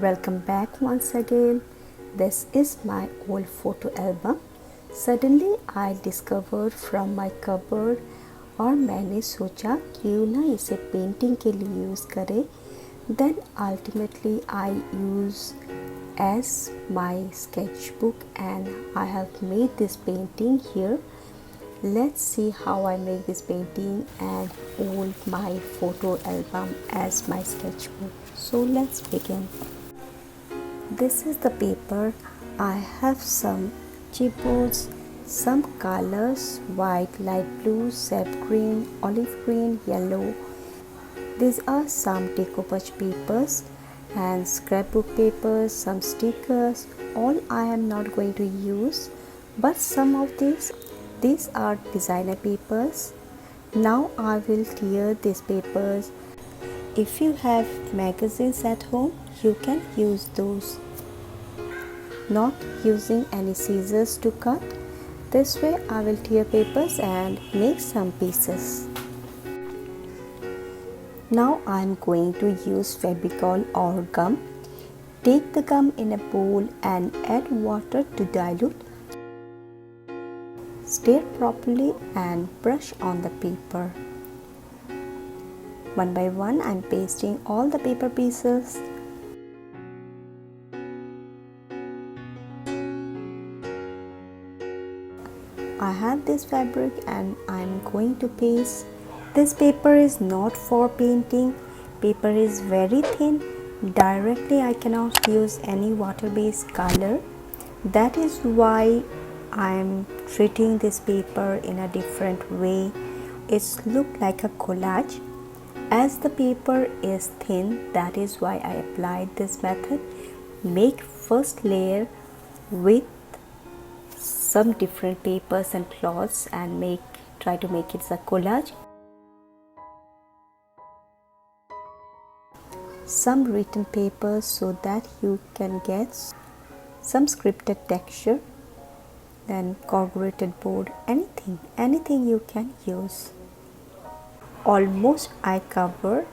Welcome back once again. This is my old photo album. Suddenly I discovered from my cupboard और मैंने सोचा क्यों ना इसे पेंटिंग के लिए यूज़ करें. Then ultimately I use as my sketchbook and I have made this painting here. Let's see how I make this painting and hold my photo album as my sketchbook. So let's begin. This is the paper. I have some chipboards, some colors: white, light blue, sap green, olive green, yellow. These are some decoupage papers and scrapbook papers, some stickers. All I am not going to use, but some of these are designer papers. Now I will tear these papers. If you have magazines at home, you can use those. Not using any scissors to cut. This way I will tear papers and make some pieces. Now I am going to use Fevicol or gum. Take the gum in a bowl and add water to dilute. Stir properly and brush on the paper. One by one I am pasting all the paper pieces. I have this fabric and I am going to paste. This paper is not for painting. Paper is very thin. Directly I cannot use any water-based color. That is why I am treating this paper in a different way. It's look like a collage. As the paper is thin, that is why I applied this method. Make first layer with some different papers and cloths and try to make it a collage. Some written papers so that you can get some scripted texture. Then corrugated board, anything you can use. Almost I cover,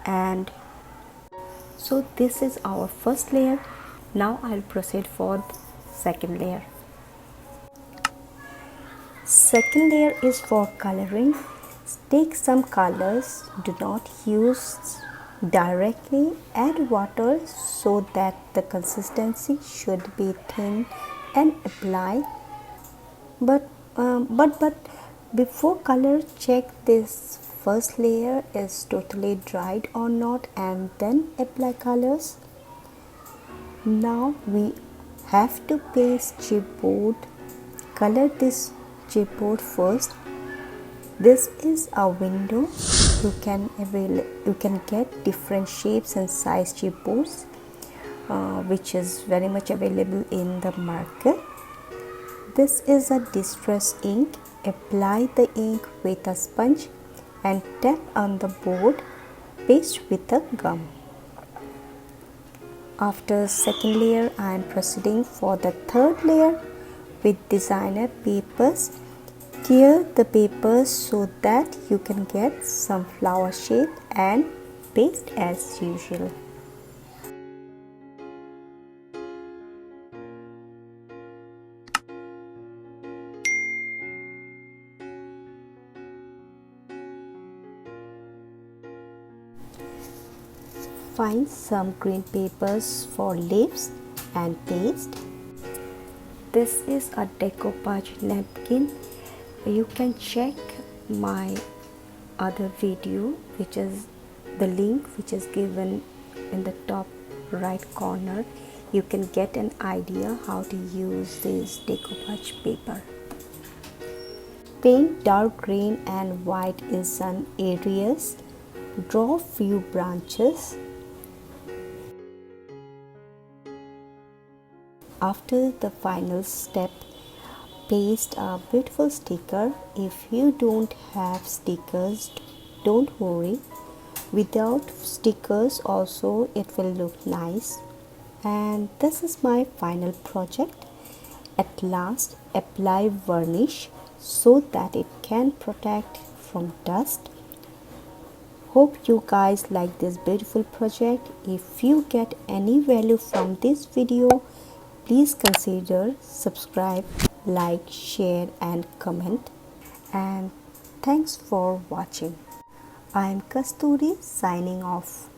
and so this is our first layer. Now I'll proceed for the second layer. Second layer is for coloring. Take some colors. Do not use directly. Add water so that the consistency should be thin and apply. But before color, check this first layer is totally dried or not and then apply colors. Now we have to paste chipboard. Color this chipboard first. This is a window. You can get different shapes and size chipboards, which is very much available in the market. This is a distress ink. Apply the ink with a sponge and tap on the board. Paste with a gum. After second layer, I am proceeding for the third layer with designer papers. Tear the papers so that you can get some flower shape and paste as usual. Find some green papers for leaves and paste. This is a decoupage napkin. You can check my other video, which is the link which is given in the top right corner. You can get an idea how to use this decoupage paper. Paint dark green and white in some areas. Draw few branches. After the final step, paste a beautiful sticker. If you don't have stickers, don't worry. Without stickers also it will look nice. And this is my final project. At last, apply varnish so that it can protect from dust. Hope you guys like this beautiful project. If you get any value from this video, please consider subscribe, like, share and comment. And thanks for watching. I am Kasturi signing off.